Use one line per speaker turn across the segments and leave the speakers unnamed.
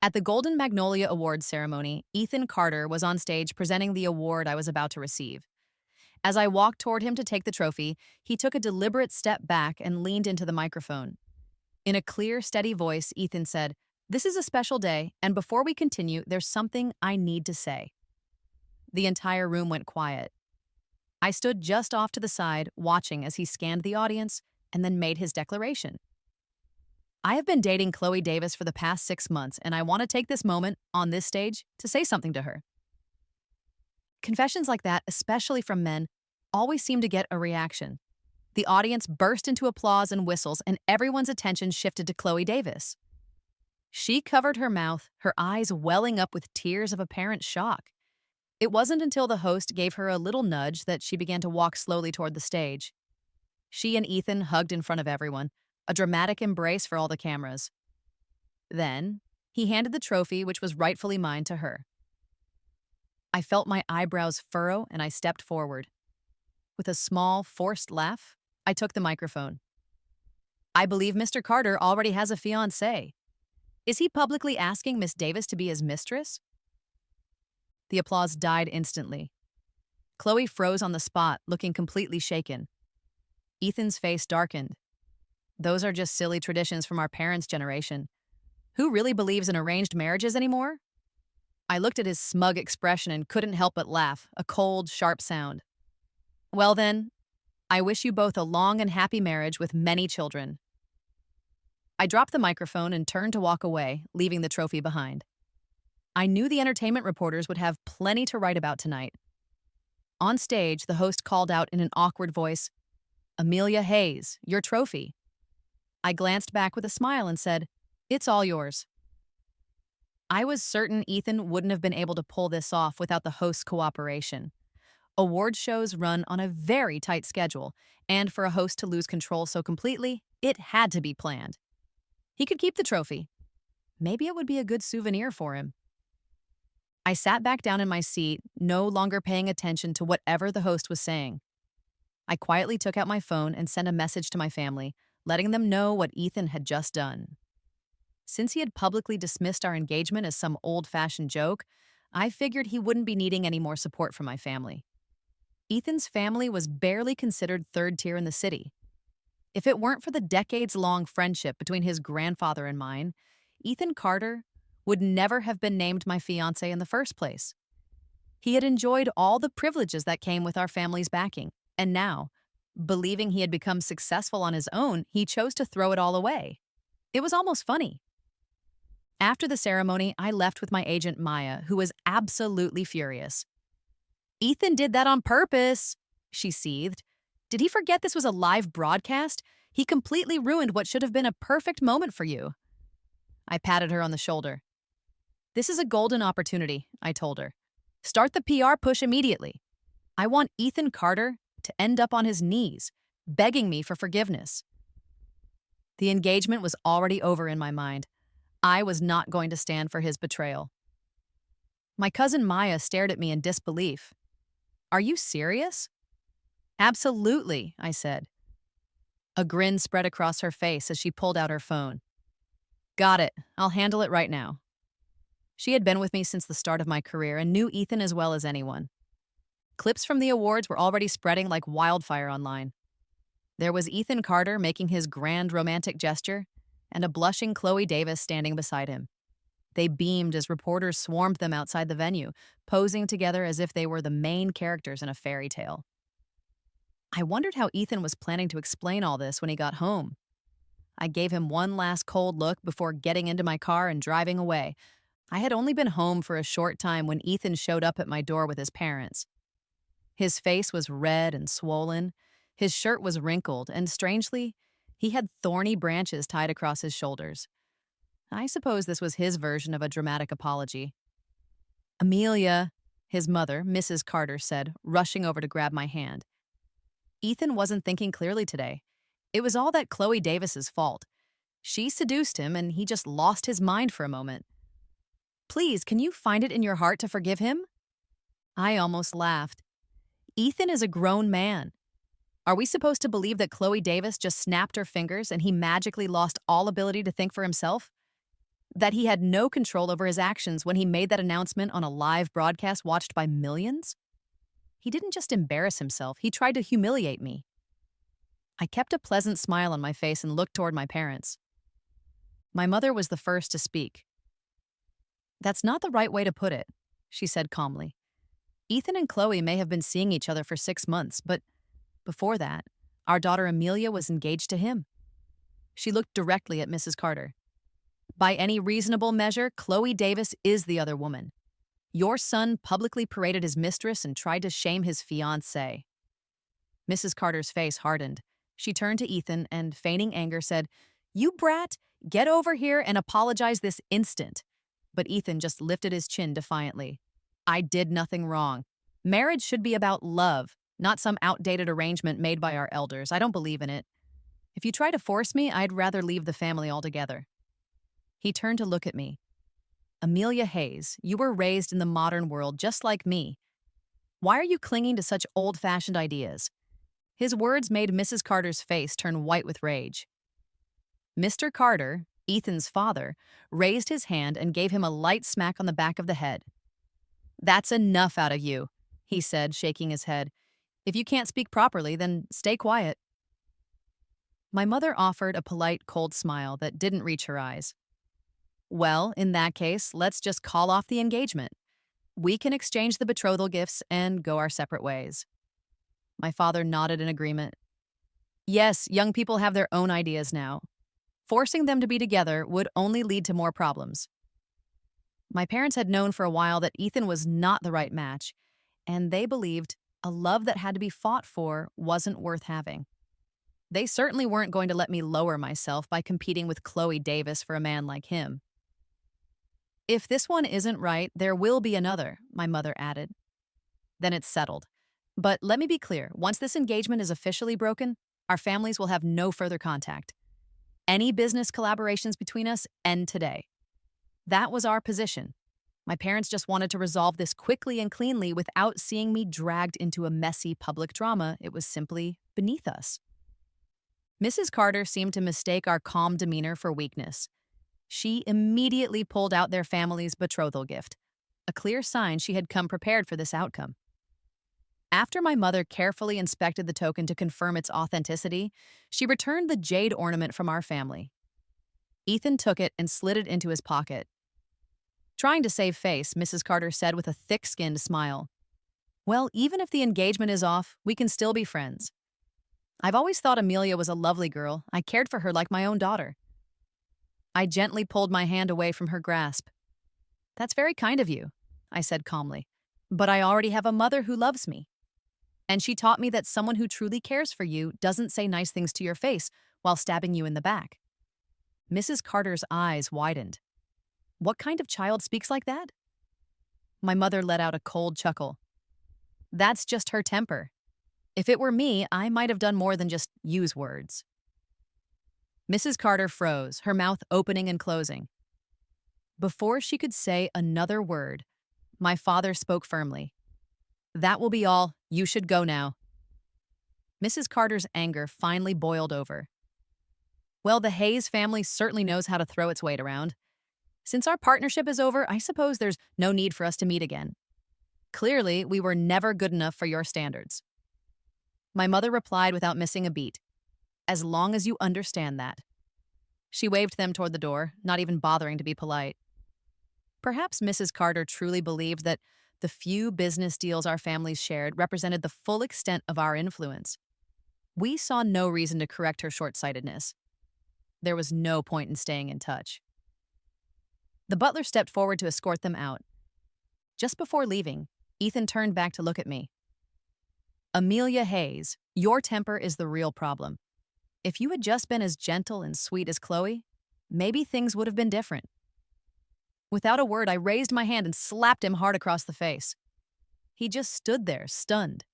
At the Golden Magnolia Awards ceremony, Ethan Carter was on stage presenting the award I was about to receive. As I walked toward him to take the trophy, he took a deliberate step back and leaned into the microphone. In a clear, steady voice, Ethan said, "This is a special day, and before we continue, there's something I need to say." The entire room went quiet. I stood just off to the side, watching as he scanned the audience and then made his declaration. "I have been dating Chloe Davis for the past 6 months, and I want to take this moment on this stage to say something to her." Confessions like that, especially from men, always seem to get a reaction. The audience burst into applause and whistles, and everyone's attention shifted to Chloe Davis. She covered her mouth, her eyes welling up with tears of apparent shock. It wasn't until the host gave her a little nudge that she began to walk slowly toward the stage. She and Ethan hugged in front of everyone, a dramatic embrace for all the cameras. Then, he handed the trophy, which was rightfully mine, to her. I felt my eyebrows furrow and I stepped forward. With a small, forced laugh, I took the microphone. "I believe Mr. Carter already has a fiancée. Is he publicly asking Miss Davis to be his mistress?" The applause died instantly. Chloe froze on the spot, looking completely shaken. Ethan's face darkened. "Those are just silly traditions from our parents' generation. Who really believes in arranged marriages anymore?" I looked at his smug expression and couldn't help but laugh, a cold, sharp sound. "Well then, I wish you both a long and happy marriage with many children." I dropped the microphone and turned to walk away, leaving the trophy behind. I knew the entertainment reporters would have plenty to write about tonight. On stage, the host called out in an awkward voice, "Amelia Hayes, your trophy." I glanced back with a smile and said, "It's all yours." I was certain Ethan wouldn't have been able to pull this off without the host's cooperation. Award shows run on a very tight schedule, and for a host to lose control so completely, it had to be planned. He could keep the trophy. Maybe it would be a good souvenir for him. I sat back down in my seat, no longer paying attention to whatever the host was saying. I quietly took out my phone and sent a message to my family, letting them know what Ethan had just done. Since he had publicly dismissed our engagement as some old-fashioned joke, I figured he wouldn't be needing any more support from my family. Ethan's family was barely considered third tier in the city. If it weren't for the decades-long friendship between his grandfather and mine, Ethan Carter would never have been named my fiancé in the first place. He had enjoyed all the privileges that came with our family's backing, and now, believing he had become successful on his own, he chose to throw it all away. It was almost funny. After the ceremony, I left with my agent Maya, who was absolutely furious. "Ethan did that on purpose," she seethed. "Did he forget this was a live broadcast? He completely ruined what should have been a perfect moment for you." I patted her on the shoulder. "This is a golden opportunity," I told her. "Start the PR push immediately. I want Ethan Carter to end up on his knees, begging me for forgiveness." The engagement was already over in my mind. I was not going to stand for his betrayal. My cousin Maya stared at me in disbelief. "Are you serious?" "Absolutely," I said. A grin spread across her face as she pulled out her phone. "Got it. I'll handle it right now." She had been with me since the start of my career and knew Ethan as well as anyone. Clips from the awards were already spreading like wildfire online. There was Ethan Carter making his grand romantic gesture, and a blushing Chloe Davis standing beside him. They beamed as reporters swarmed them outside the venue, posing together as if they were the main characters in a fairy tale. I wondered how Ethan was planning to explain all this when he got home. I gave him one last cold look before getting into my car and driving away. I had only been home for a short time when Ethan showed up at my door with his parents. His face was red and swollen, his shirt was wrinkled, and strangely, he had thorny branches tied across his shoulders. I suppose this was his version of a dramatic apology. "Amelia," his mother, Mrs. Carter, said, rushing over to grab my hand. Ethan wasn't thinking clearly today. It was all that Chloe Davis's fault. She seduced him, and he just lost his mind for a moment. "Please, can you find it in your heart to forgive him?" I almost laughed. Ethan is a grown man. Are we supposed to believe that Chloe Davis just snapped her fingers and he magically lost all ability to think for himself? That he had no control over his actions when he made that announcement on a live broadcast watched by millions? He didn't just embarrass himself, he tried to humiliate me. I kept a pleasant smile on my face and looked toward my parents. My mother was the first to speak. "That's not the right way to put it," she said calmly. "Ethan and Chloe may have been seeing each other for 6 months, but before that, our daughter Amelia was engaged to him." She looked directly at Mrs. Carter. "By any reasonable measure, Chloe Davis is the other woman. Your son publicly paraded his mistress and tried to shame his fiancée." Mrs. Carter's face hardened. She turned to Ethan and, feigning anger, said, "You brat, get over here and apologize this instant." But Ethan just lifted his chin defiantly. "I did nothing wrong. Marriage should be about love, not some outdated arrangement made by our elders. I don't believe in it. If you try to force me, I'd rather leave the family altogether." He turned to look at me. "Amelia Hayes, you were raised in the modern world just like me. Why are you clinging to such old-fashioned ideas?" His words made Mrs. Carter's face turn white with rage. Mr. Carter, Ethan's father, raised his hand and gave him a light smack on the back of the head. "That's enough out of you," he said, shaking his head. "If you can't speak properly, then stay quiet." My mother offered a polite, cold smile that didn't reach her eyes. "Well, in that case, let's just call off the engagement. We can exchange the betrothal gifts and go our separate ways." My father nodded in agreement. "Yes, young people have their own ideas now. Forcing them to be together would only lead to more problems." My parents had known for a while that Ethan was not the right match, and they believed a love that had to be fought for wasn't worth having. They certainly weren't going to let me lower myself by competing with Chloe Davis for a man like him. "If this one isn't right, there will be another," my mother added. "Then it's settled. But let me be clear, once this engagement is officially broken, our families will have no further contact. Any business collaborations between us end today." That was our position. My parents just wanted to resolve this quickly and cleanly without seeing me dragged into a messy public drama. It was simply beneath us. Mrs. Carter seemed to mistake our calm demeanor for weakness. She immediately pulled out their family's betrothal gift, a clear sign she had come prepared for this outcome. After my mother carefully inspected the token to confirm its authenticity, she returned the jade ornament from our family. Ethan took it and slid it into his pocket. Trying to save face, Mrs. Carter said with a thick-skinned smile, "Well, even if the engagement is off, we can still be friends. I've always thought Amelia was a lovely girl. I cared for her like my own daughter." I gently pulled my hand away from her grasp. "That's very kind of you," I said calmly, "but I already have a mother who loves me. And she taught me that someone who truly cares for you doesn't say nice things to your face while stabbing you in the back." Mrs. Carter's eyes widened. "What kind of child speaks like that?" My mother let out a cold chuckle. "That's just her temper. If it were me, I might have done more than just use words." Mrs. Carter froze, her mouth opening and closing. Before she could say another word, my father spoke firmly. "That will be all. You should go now." Mrs. Carter's anger finally boiled over. "Well, the Hayes family certainly knows how to throw its weight around. Since our partnership is over, I suppose there's no need for us to meet again. Clearly, we were never good enough for your standards." My mother replied without missing a beat. "As long as you understand that." She waved them toward the door, not even bothering to be polite. Perhaps Mrs. Carter truly believed that the few business deals our families shared represented the full extent of our influence. We saw no reason to correct her short-sightedness. There was no point in staying in touch. The butler stepped forward to escort them out. Just before leaving, Ethan turned back to look at me. "Amelia Hayes, your temper is the real problem. If you had just been as gentle and sweet as Chloe, maybe things would have been different." Without a word, I raised my hand and slapped him hard across the face. He just stood there, stunned.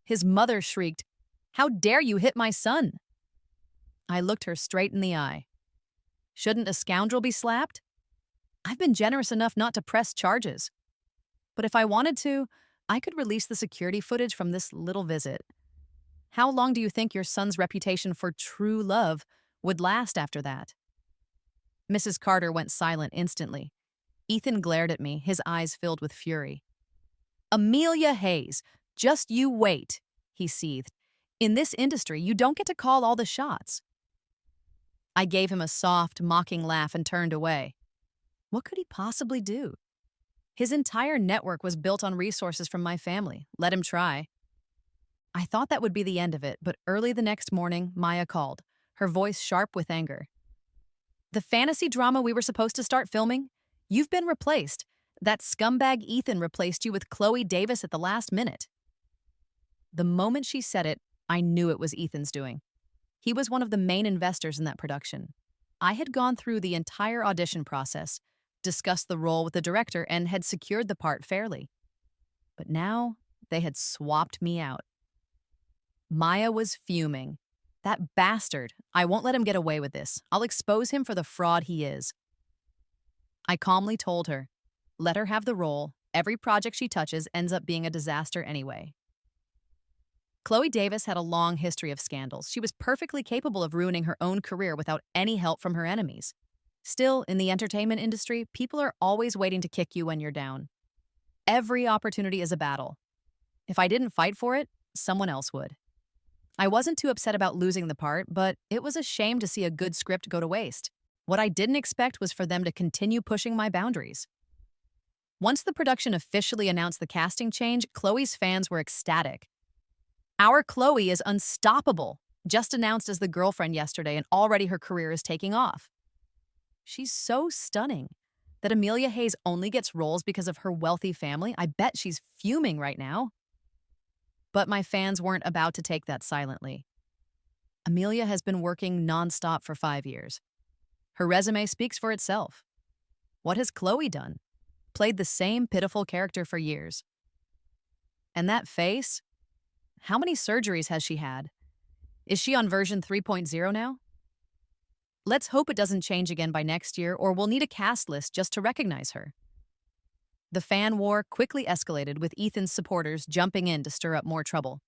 His mother shrieked, "How dare you hit my son?" I looked her straight in the eye. "Shouldn't a scoundrel be slapped? I've been generous enough not to press charges. But if I wanted to, I could release the security footage from this little visit. How long do you think your son's reputation for true love would last after that?" Mrs. Carter went silent instantly. Ethan glared at me, his eyes filled with fury. Amelia Hayes, just you wait, he seethed. In this industry, you don't get to call all the shots. I gave him a soft, mocking laugh and turned away. What could he possibly do? His entire network was built on resources from my family. Let him try. I thought that would be the end of it, but early the next morning, Maya called, her voice sharp with anger. The fantasy drama we were supposed to start filming? You've been replaced. That scumbag Ethan replaced you with Chloe Davis at the last minute. The moment she said it, I knew it was Ethan's doing. He was one of the main investors in that production. I had gone through the entire audition process, discussed the role with the director, and had secured the part fairly. But now, they had swapped me out. Maya was fuming. That bastard. I won't let him get away with this. I'll expose him for the fraud he is. I calmly told her, let her have the role. Every project she touches ends up being a disaster anyway. Chloe Davis had a long history of scandals. She was perfectly capable of ruining her own career without any help from her enemies. Still, in the entertainment industry, people are always waiting to kick you when you're down. Every opportunity is a battle. If I didn't fight for it, someone else would. I wasn't too upset about losing the part, but it was a shame to see a good script go to waste. What I didn't expect was for them to continue pushing my boundaries. Once the production officially announced the casting change, Chloe's fans were ecstatic. Our Chloe is unstoppable, just announced as the girlfriend yesterday, and already her career is taking off. She's so stunning that Amelia Hayes only gets roles because of her wealthy family. I bet she's fuming right now. But my fans weren't about to take that silently. Amelia has been working nonstop for 5 years. Her resume speaks for itself. What has Chloe done? Played the same pitiful character for years. And that face? How many surgeries has she had? Is she on version 3.0 now? Let's hope it doesn't change again by next year, or we'll need a cast list just to recognize her. The fan war quickly escalated, with Ethan's supporters jumping in to stir up more trouble.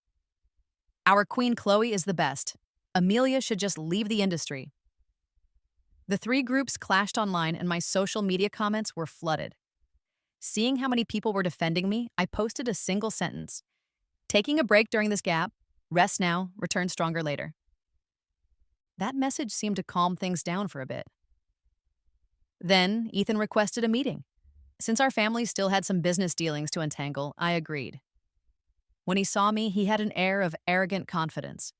Our Queen Chloe is the best. Amelia should just leave the industry. The three groups clashed online, and my social media comments were flooded. Seeing how many people were defending me, I posted a single sentence. Taking a break during this gap, rest now, return stronger later. That message seemed to calm things down for a bit. Then, Ethan requested a meeting. Since our family still had some business dealings to untangle, I agreed. When he saw me, he had an air of arrogant confidence.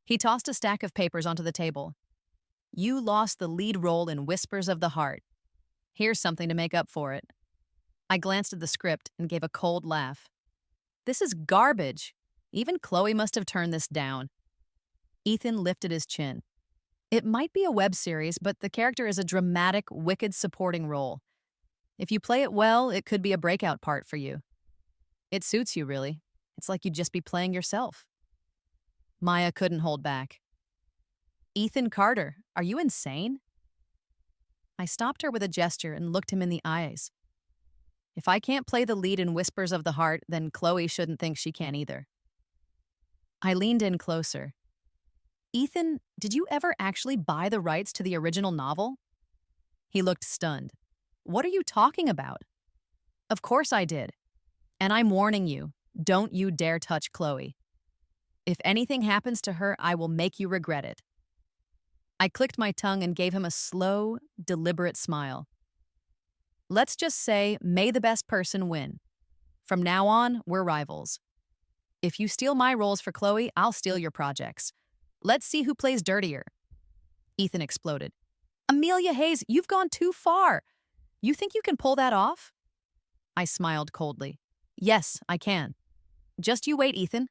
He tossed a stack of papers onto the table. You lost the lead role in Whispers of the Heart. Here's something to make up for it. I glanced at the script and gave a cold laugh. This is garbage. Even Chloe must have turned this down. Ethan lifted his chin. It might be a web series, but the character is a dramatic, wicked supporting role. If you play it well, it could be a breakout part for you. It suits you, really. It's like you'd just be playing yourself. Maya couldn't hold back. Ethan Carter, are you insane? I stopped her with a gesture and looked him in the eyes. If I can't play the lead in Whispers of the Heart, then Chloe shouldn't think she can either. I leaned in closer. Ethan, did you ever actually buy the rights to the original novel? He looked stunned. What are you talking about? Of course I did. And I'm warning you, don't you dare touch Chloe. If anything happens to her, I will make you regret it. I clicked my tongue and gave him a slow, deliberate smile. Let's just say, may the best person win. From now on, we're rivals. If you steal my roles for Chloe, I'll steal your projects. Let's see who plays dirtier. Ethan exploded. Amelia Hayes, you've gone too far. You think you can pull that off? I smiled coldly. Yes, I can. Just you wait, Ethan.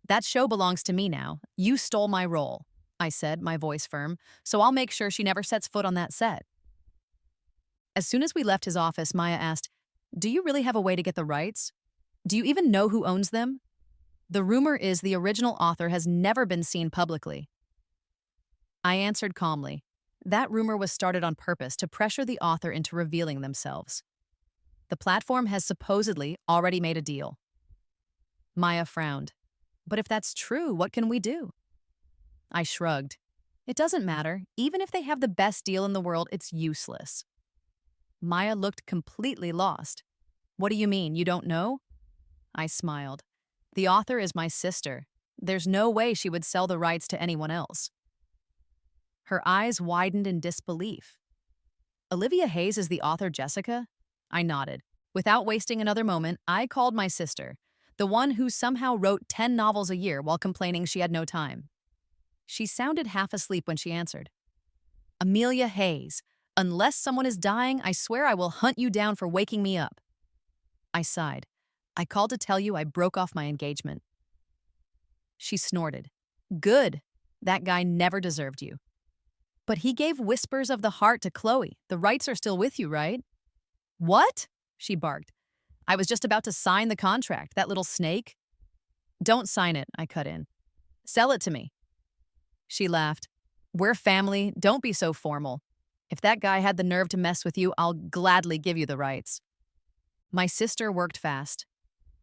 That show belongs to me now. You stole my role, I said, my voice firm, so I'll make sure she never sets foot on that set. As soon as we left his office, Maya asked, do you really have a way to get the rights? Do you even know who owns them? The rumor is the original author has never been seen publicly. I answered calmly. That rumor was started on purpose to pressure the author into revealing themselves. The platform has supposedly already made a deal. Maya frowned. But if that's true, what can we do? I shrugged. It doesn't matter. Even if they have the best deal in the world, it's useless. Maya looked completely lost. What do you mean, you don't know? I smiled. The author is my sister. There's no way she would sell the rights to anyone else. Her eyes widened in disbelief. Olivia Hayes is the author, Jessica? I nodded. Without wasting another moment, I called my sister, the one who somehow wrote 10 novels a year while complaining she had no time. She sounded half asleep when she answered. Amelia Hayes. Unless someone is dying, I swear I will hunt you down for waking me up. I sighed. I called to tell you I broke off my engagement. She snorted. Good. That guy never deserved you. But he gave Whispers of the Heart to Chloe. The rights are still with you, right? What? She barked. I was just about to sign the contract, that little snake. Don't sign it, I cut in. Sell it to me. She laughed. We're family, don't be so formal. If that guy had the nerve to mess with you, I'll gladly give you the rights. My sister worked fast.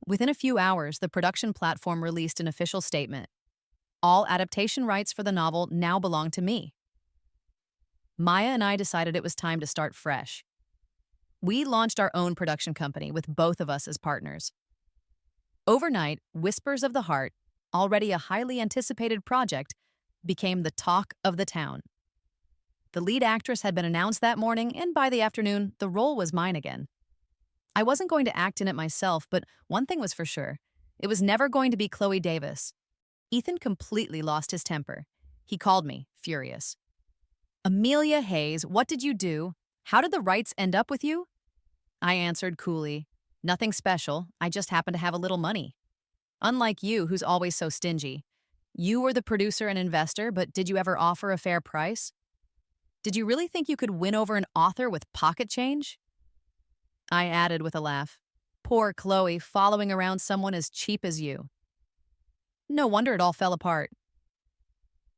Within a few hours, the production platform released an official statement. All adaptation rights for the novel now belong to me. Maya and I decided it was time to start fresh. We launched our own production company with both of us as partners. Overnight, Whispers of the Heart, already a highly anticipated project, became the talk of the town. The lead actress had been announced that morning, and by the afternoon, the role was mine again. I wasn't going to act in it myself, but one thing was for sure. It was never going to be Chloe Davis. Ethan completely lost his temper. He called me, furious. Amelia Hayes, what did you do? How did the rights end up with you? I answered coolly. Nothing special. I just happen to have a little money. Unlike you, who's always so stingy. You were the producer and investor, but did you ever offer a fair price? Did you really think you could win over an author with pocket change? I added with a laugh. Poor Chloe, following around someone as cheap as you. No wonder it all fell apart.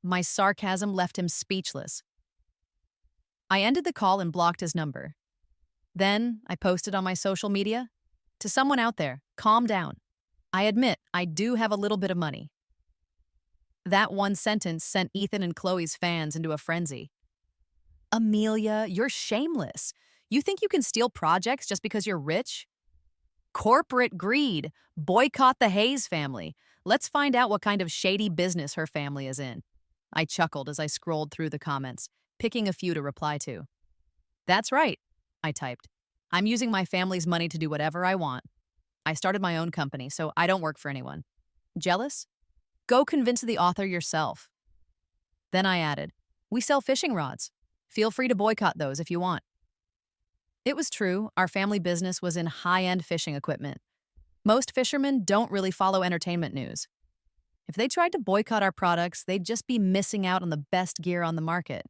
My sarcasm left him speechless. I ended the call and blocked his number. Then I posted on my social media, to someone out there, calm down. I admit I do have a little bit of money. That one sentence sent Ethan and Chloe's fans into a frenzy. Amelia, you're shameless. You think you can steal projects just because you're rich? Corporate greed. Boycott the Hayes family. Let's find out what kind of shady business her family is in. I chuckled as I scrolled through the comments, picking a few to reply to. That's right, I typed. I'm using my family's money to do whatever I want. I started my own company, so I don't work for anyone. Jealous? Go convince the author yourself. Then I added, we sell fishing rods. Feel free to boycott those if you want. It was true, our family business was in high-end fishing equipment. Most fishermen don't really follow entertainment news. If they tried to boycott our products, they'd just be missing out on the best gear on the market.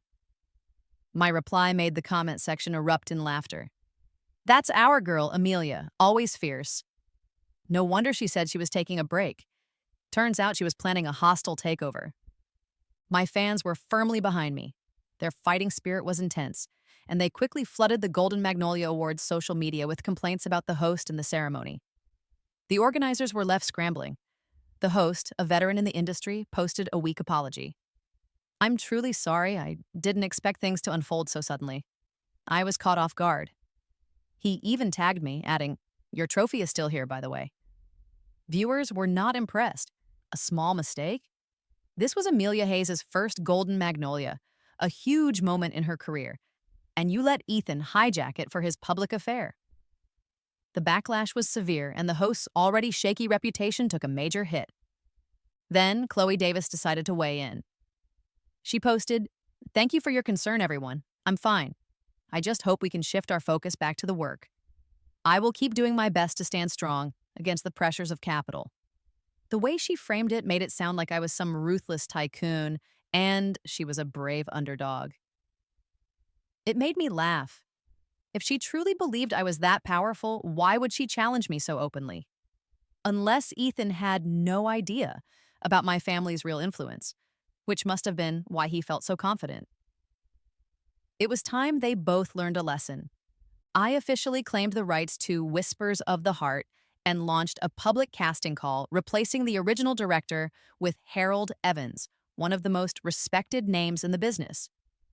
My reply made the comment section erupt in laughter. That's our girl, Amelia, always fierce. No wonder she said she was taking a break. Turns out she was planning a hostile takeover. My fans were firmly behind me. Their fighting spirit was intense, and they quickly flooded the Golden Magnolia Awards social media with complaints about the host and the ceremony. The organizers were left scrambling. The host, a veteran in the industry, posted a weak apology. I'm truly sorry, I didn't expect things to unfold so suddenly. I was caught off guard. He even tagged me, adding, your trophy is still here, by the way. Viewers were not impressed. A small mistake? This was Amelia Hayes' first Golden Magnolia, a huge moment in her career, and you let Ethan hijack it for his public affair. The backlash was severe, and the host's already shaky reputation took a major hit. Then, Chloe Davis decided to weigh in. She posted, thank you for your concern, everyone. I'm fine. I just hope we can shift our focus back to the work. I will keep doing my best to stand strong against the pressures of capital. The way she framed it made it sound like I was some ruthless tycoon, and she was a brave underdog. It made me laugh. If she truly believed I was that powerful, why would she challenge me so openly? Unless Ethan had no idea about my family's real influence, which must have been why he felt so confident. It was time they both learned a lesson. I officially claimed the rights to Whispers of the Heart and launched a public casting call replacing the original director with Harold Evans, one of the most respected names in the business.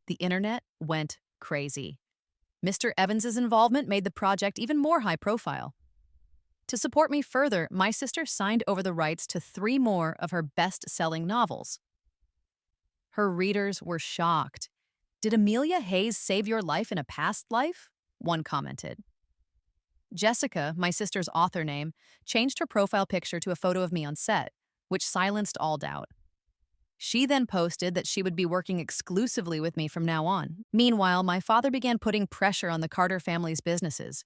The internet went crazy. Mr. Evans's involvement made the project even more high profile. To support me further, my sister signed over the rights to 3 more of her best-selling novels. Her readers were shocked. "Did Amelia Hayes save your life in a past life?" one commented. Jessica, my sister's author name, changed her profile picture to a photo of me on set, which silenced all doubt. She then posted that she would be working exclusively with me from now on. Meanwhile, my father began putting pressure on the Carter family's businesses.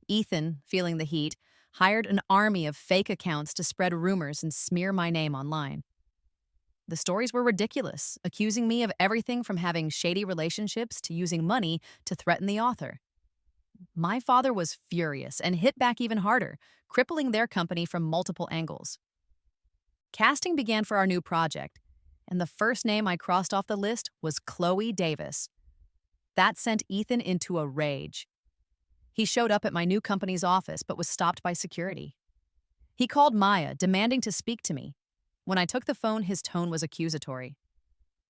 Ethan, feeling the heat, hired an army of fake accounts to spread rumors and smear my name online. The stories were ridiculous, accusing me of everything from having shady relationships to using money to threaten the author. My father was furious and hit back even harder, crippling their company from multiple angles. Casting began for our new project, and the first name I crossed off the list was Chloe Davis. That sent Ethan into a rage. He showed up at my new company's office but was stopped by security. He called Maya, demanding to speak to me. When I took the phone, his tone was accusatory.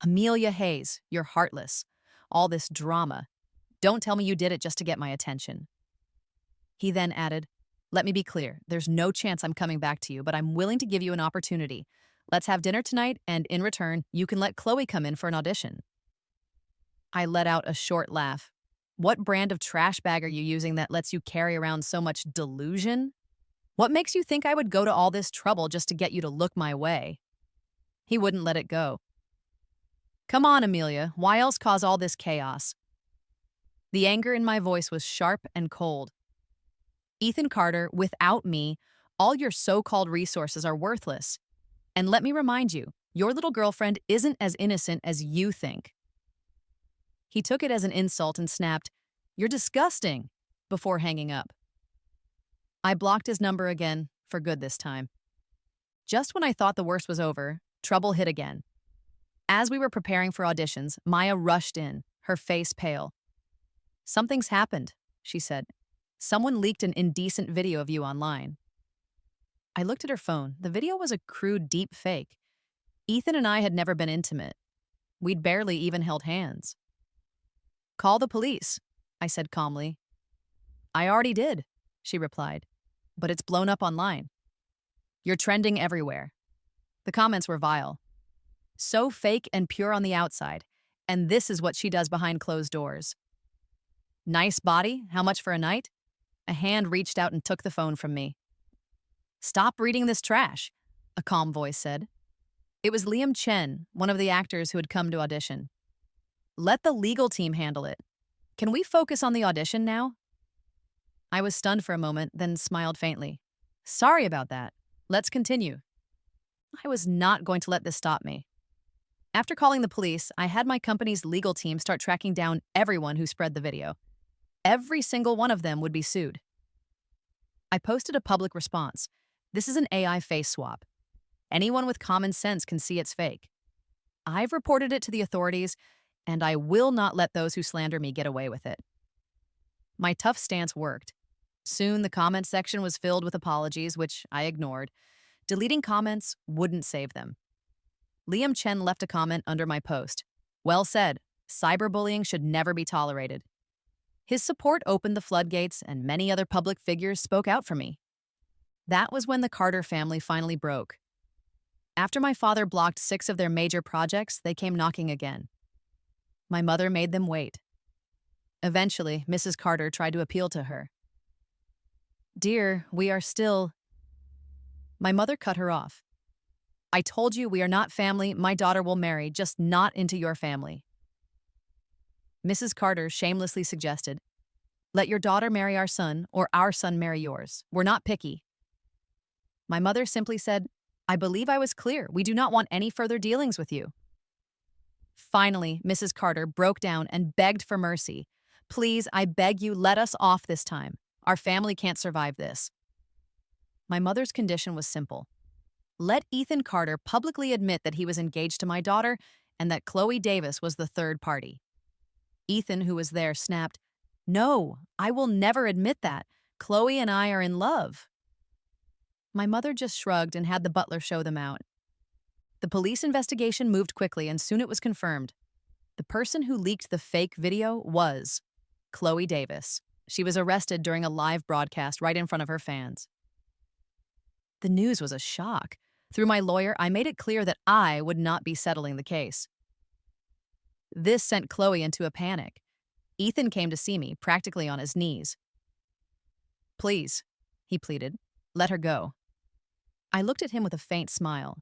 "Amelia Hayes, you're heartless. All this drama. Don't tell me you did it just to get my attention." He then added, "Let me be clear, there's no chance I'm coming back to you, but I'm willing to give you an opportunity. Let's have dinner tonight, and in return, you can let Chloe come in for an audition." I let out a short laugh. What brand of trash bag are you using that lets you carry around so much delusion? What makes you think I would go to all this trouble just to get you to look my way? He wouldn't let it go. "Come on, Amelia, why else cause all this chaos?" The anger in my voice was sharp and cold. "Ethan Carter, without me, all your so-called resources are worthless. And let me remind you, your little girlfriend isn't as innocent as you think." He took it as an insult and snapped, "You're disgusting," before hanging up. I blocked his number again, for good this time. Just when I thought the worst was over, trouble hit again. As we were preparing for auditions, Maya rushed in, her face pale. "Something's happened," she said. "Someone leaked an indecent video of you online." I looked at her phone. The video was a crude deep fake. Ethan and I had never been intimate. We'd barely even held hands. "Call the police," I said calmly. "I already did," she replied, "but it's blown up online. You're trending everywhere." The comments were vile. "So fake and pure on the outside, and this is what she does behind closed doors." "Nice body, how much for a night?" A hand reached out and took the phone from me. "Stop reading this trash," a calm voice said. It was Liam Chen, one of the actors who had come to audition. "Let the legal team handle it. Can we focus on the audition now?" I was stunned for a moment, then smiled faintly. "Sorry about that. Let's continue." I was not going to let this stop me. After calling the police, I had my company's legal team start tracking down everyone who spread the video. Every single one of them would be sued. I posted a public response. "This is an AI face swap. Anyone with common sense can see it's fake. I've reported it to the authorities, and I will not let those who slander me get away with it." My tough stance worked. Soon, the comment section was filled with apologies, which I ignored. Deleting comments wouldn't save them. Liam Chen left a comment under my post. "Well said. Cyberbullying should never be tolerated." His support opened the floodgates, and many other public figures spoke out for me. That was when the Carter family finally broke. After my father blocked 6 of their major projects, they came knocking again. My mother made them wait. Eventually, Mrs. Carter tried to appeal to her. "Dear, we are still—" My mother cut her off. "I told you we are not family. My daughter will marry, just not into your family." Mrs. Carter shamelessly suggested, "Let your daughter marry our son, or our son marry yours. We're not picky." My mother simply said, "I believe I was clear. We do not want any further dealings with you." Finally, Mrs. Carter broke down and begged for mercy. "Please, I beg you, let us off this time. Our family can't survive this." My mother's condition was simple. Let Ethan Carter publicly admit that he was engaged to my daughter and that Chloe Davis was the third party. Ethan, who was there, snapped, "No, I will never admit that. Chloe and I are in love." My mother just shrugged and had the butler show them out. The police investigation moved quickly, and soon it was confirmed. The person who leaked the fake video was Chloe Davis. She was arrested during a live broadcast right in front of her fans. The news was a shock. Through my lawyer, I made it clear that I would not be settling the case. This sent Chloe into a panic. Ethan came to see me, practically on his knees. "Please," he pleaded, "let her go." I looked at him with a faint smile.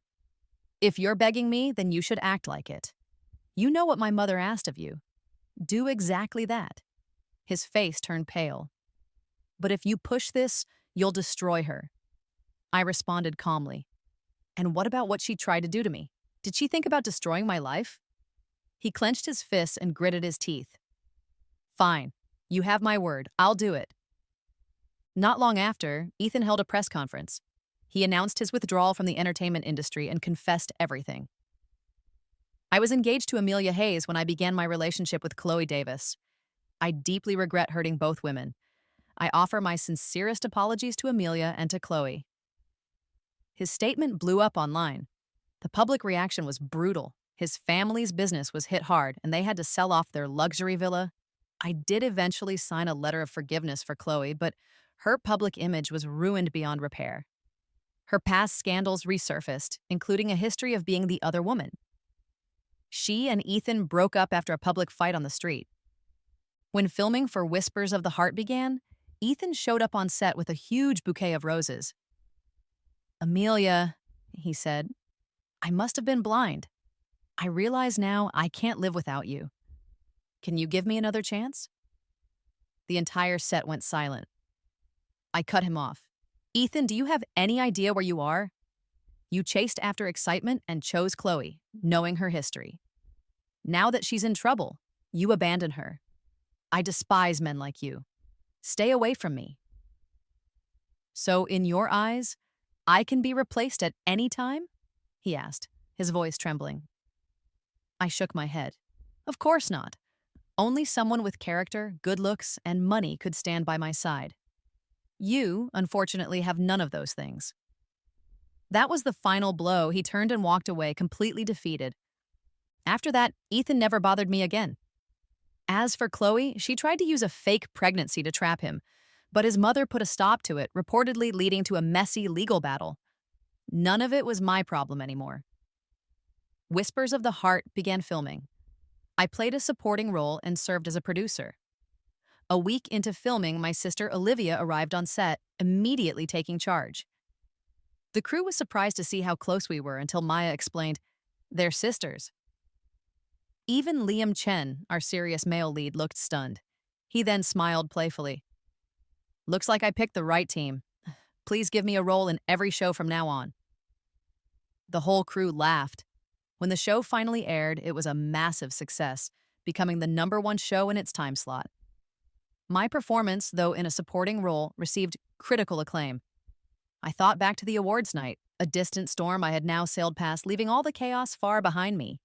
"If you're begging me, then you should act like it. You know what my mother asked of you. Do exactly that." His face turned pale. "But if you push this, you'll destroy her." I responded calmly. "And what about what she tried to do to me? Did she think about destroying my life?" He clenched his fists and gritted his teeth. "Fine. You have my word. I'll do it." Not long after, Ethan held a press conference. He announced his withdrawal from the entertainment industry and confessed everything. I was engaged to Amelia Hayes when I began my relationship with Chloe Davis. I deeply regret hurting both women. I offer my sincerest apologies to Amelia and to Chloe. His statement blew up online. The public reaction was brutal. His family's business was hit hard, and they had to sell off their luxury villa. I did eventually sign a letter of forgiveness for Chloe, but her public image was ruined beyond repair. Her past scandals resurfaced, including a history of being the other woman. She and Ethan broke up after a public fight on the street. When filming for Whispers of the Heart began, Ethan showed up on set with a huge bouquet of roses. "Amelia," he said, "I must have been blind. I realize now I can't live without you. Can you give me another chance?" The entire set went silent. I cut him off. "Ethan, do you have any idea where you are? You chased after excitement and chose Chloe, knowing her history. Now that she's in trouble, you abandon her. I despise men like you. Stay away from me." "So, in your eyes, I can be replaced at any time?" he asked, his voice trembling. I shook my head. "Of course not. Only someone with character, good looks, and money could stand by my side. You, unfortunately, have none of those things." That was the final blow. He turned and walked away, completely defeated. After that, Ethan never bothered me again. As for Chloe, she tried to use a fake pregnancy to trap him, but his mother put a stop to it, reportedly leading to a messy legal battle. None of it was my problem anymore. Whispers of the Heart began filming. I played a supporting role and served as a producer. A week into filming, my sister Olivia arrived on set, immediately taking charge. The crew was surprised to see how close we were until Maya explained, "They're sisters." Even Liam Chen, our serious male lead, looked stunned. He then smiled playfully. "Looks like I picked the right team. Please give me a role in every show from now on." The whole crew laughed. When the show finally aired, it was a massive success, becoming the #1 show in its time slot. My performance, though in a supporting role, received critical acclaim. I thought back to the awards night, a distant storm I had now sailed past, leaving all the chaos far behind me.